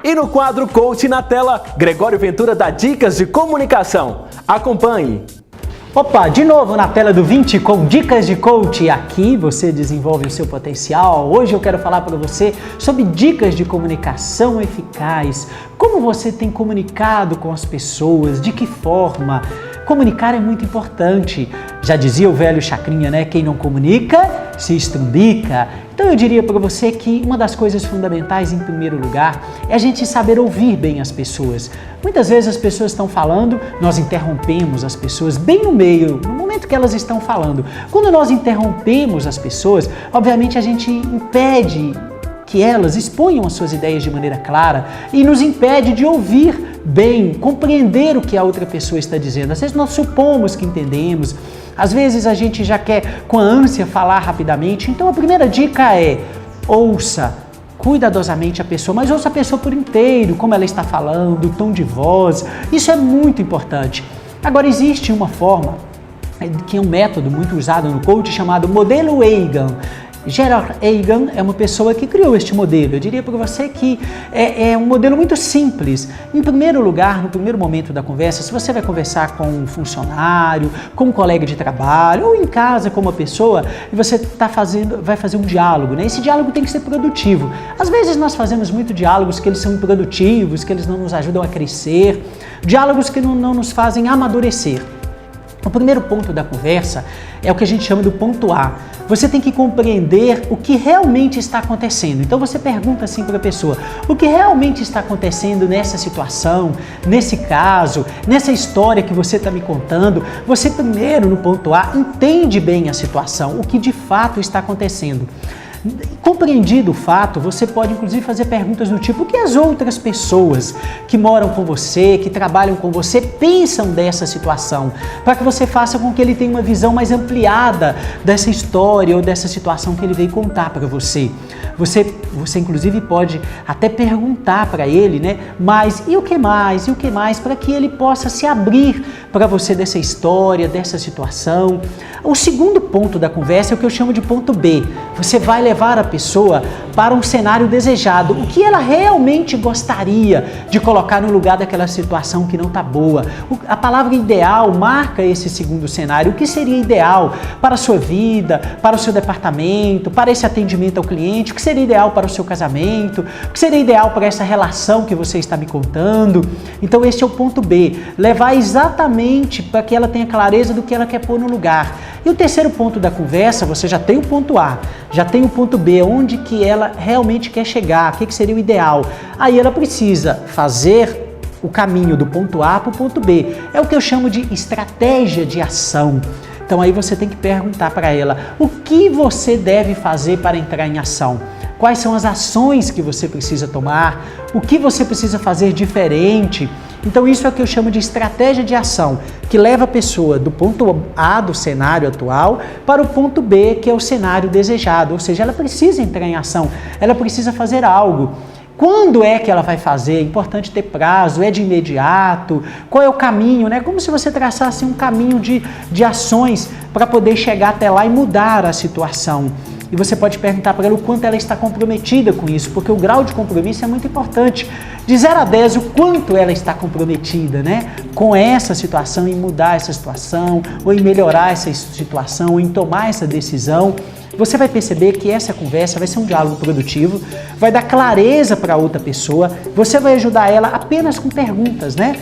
E no quadro Coach na Tela, Gregório Ventura dá dicas de comunicação. Acompanhe! Opa, de novo na tela do 20 com dicas de coach. Aqui você desenvolve o seu potencial. Hoje eu quero falar para você sobre dicas de comunicação eficaz. Como você tem comunicado com as pessoas, de que forma? Comunicar é muito importante. Já dizia o velho Chacrinha, né? Quem não comunica, se estrumbica. Então eu diria para você que uma das coisas fundamentais, em primeiro lugar, é a gente saber ouvir bem as pessoas. Muitas vezes as pessoas estão falando, nós interrompemos as pessoas bem no meio, no momento que elas estão falando. Quando nós interrompemos as pessoas, obviamente a gente impede que elas exponham as suas ideias de maneira clara e nos impede de ouvir bem, compreender o que a outra pessoa está dizendo. Às vezes nós supomos que entendemos, às vezes a gente já quer com a ânsia falar rapidamente. Então a primeira dica é: ouça cuidadosamente a pessoa, mas ouça a pessoa por inteiro, como ela está falando, o tom de voz, isso é muito importante. Agora existe uma forma, que é um método muito usado no coach chamado modelo Eigen. Gerald Eigen é uma pessoa que criou este modelo. Eu diria para você que é um modelo muito simples. Em primeiro lugar, no primeiro momento da conversa, se você vai conversar com um funcionário, com um colega de trabalho ou em casa com uma pessoa e você vai fazer um diálogo, né? Esse diálogo tem que ser produtivo. Às vezes nós fazemos muito diálogos que eles são improdutivos, que eles não nos ajudam a crescer, diálogos que não nos fazem amadurecer. O primeiro ponto da conversa é o que a gente chama do ponto A. Você tem que compreender o que realmente está acontecendo. Então você pergunta assim para a pessoa: o que realmente está acontecendo nessa situação, nesse caso, nessa história que você está me contando? Você primeiro, no ponto A, entende bem a situação, o que de fato está acontecendo. Compreendido o fato, você pode inclusive fazer perguntas do tipo: o que as outras pessoas que moram com você, que trabalham com você, pensam dessa situação? Para que você faça com que ele tenha uma visão mais ampliada dessa história ou dessa situação que ele veio contar para você. Você inclusive pode até perguntar para ele, né? Mas e o que mais? E o que mais? Para que ele possa se abrir para você dessa história, dessa situação. O segundo ponto da conversa é o que eu chamo de ponto B. Você vai levar a pessoa para um cenário desejado, o que ela realmente gostaria de colocar no lugar daquela situação que não está boa. A palavra ideal marca esse segundo cenário. O que seria ideal para a sua vida, para o seu departamento, para esse atendimento ao cliente? O que seria ideal para o seu casamento? O que seria ideal para essa relação que você está me contando? Então esse é o ponto B, levar exatamente para que ela tenha clareza do que ela quer pôr no lugar. E o terceiro ponto da conversa, você já tem o ponto A, já tem o ponto B, onde que ela realmente quer chegar, o que seria o ideal. Aí ela precisa fazer o caminho do ponto A para o ponto B. É o que eu chamo de estratégia de ação. Então aí você tem que perguntar para ela: o que você deve fazer para entrar em ação? Quais são as ações que você precisa tomar? O que você precisa fazer diferente? Então isso é o que eu chamo de estratégia de ação, que leva a pessoa do ponto A do cenário atual para o ponto B, que é o cenário desejado. Ou seja, ela precisa entrar em ação, ela precisa fazer algo. Quando é que ela vai fazer? É importante ter prazo, é de imediato? Qual é o caminho, né? Como se você traçasse um caminho de ações para poder chegar até lá e mudar a situação. E você pode perguntar para ela o quanto ela está comprometida com isso, porque o grau de compromisso é muito importante. De 0 a 10, o quanto ela está comprometida, né? Com essa situação, em mudar essa situação, ou em melhorar essa situação, ou em tomar essa decisão. Você vai perceber que essa conversa vai ser um diálogo produtivo, vai dar clareza para a outra pessoa, você vai ajudar ela apenas com perguntas, né?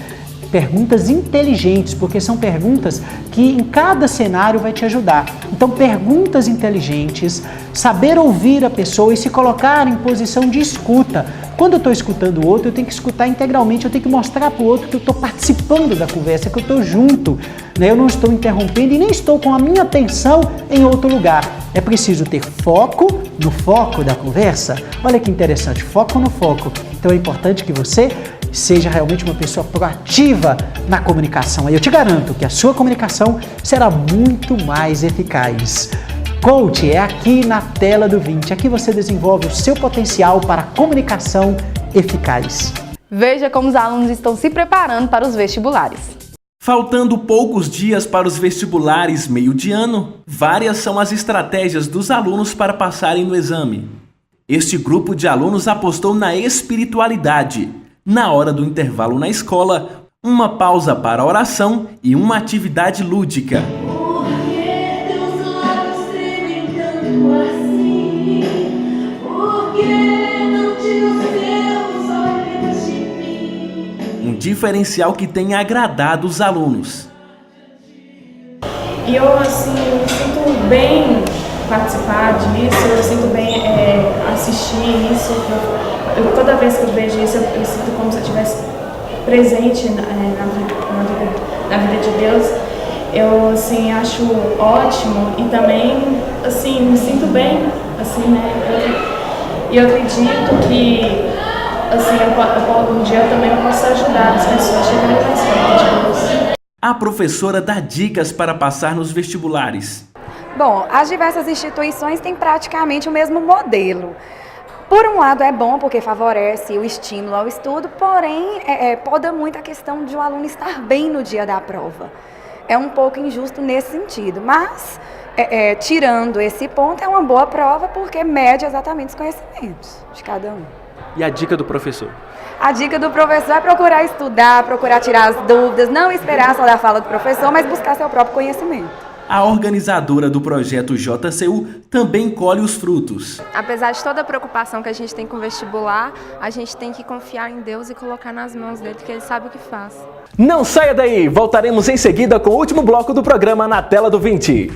Perguntas inteligentes, porque são perguntas que em cada cenário vai te ajudar. Então, perguntas inteligentes, saber ouvir a pessoa e se colocar em posição de escuta. Quando eu estou escutando o outro, eu tenho que escutar integralmente, eu tenho que mostrar para o outro que eu estou participando da conversa, que eu estou junto, né? Eu não estou interrompendo e nem estou com a minha atenção em outro lugar. É preciso ter foco no foco da conversa. Olha que interessante, foco no foco. Então é importante que você seja realmente uma pessoa proativa na comunicação. Aí eu te garanto que a sua comunicação será muito mais eficaz. Coach é aqui na tela do 20. Aqui você desenvolve o seu potencial para comunicação eficaz. Veja como os alunos estão se preparando para os vestibulares. Faltando poucos dias para os vestibulares meio de ano, várias são as estratégias dos alunos para passarem no exame. Este grupo de alunos apostou na espiritualidade. Na hora do intervalo na escola, uma pausa para a oração e uma atividade lúdica. Um diferencial que tem agradado os alunos. E eu, sinto bem participar disso, eu sinto bem assistir isso. Toda vez que eu vejo isso, eu sinto como se eu estivesse presente na vida de Deus. Eu, acho ótimo e também, me sinto bem, E eu acredito que, um dia eu também posso ajudar as pessoas a chegarem mais perto de Deus. A professora dá dicas para passar nos vestibulares. Bom, as diversas instituições têm praticamente o mesmo modelo. Por um lado é bom porque favorece o estímulo ao estudo, porém poda muito a questão de o aluno estar bem no dia da prova. É um pouco injusto nesse sentido, mas tirando esse ponto é uma boa prova porque mede exatamente os conhecimentos de cada um. E a dica do professor? A dica do professor é procurar estudar, procurar tirar as dúvidas, não esperar só da fala do professor, mas buscar seu próprio conhecimento. A organizadora do projeto JCU também colhe os frutos. Apesar de toda a preocupação que a gente tem com o vestibular, a gente tem que confiar em Deus e colocar nas mãos dele, porque ele sabe o que faz. Não saia daí! Voltaremos em seguida com o último bloco do programa Na Tela do 20.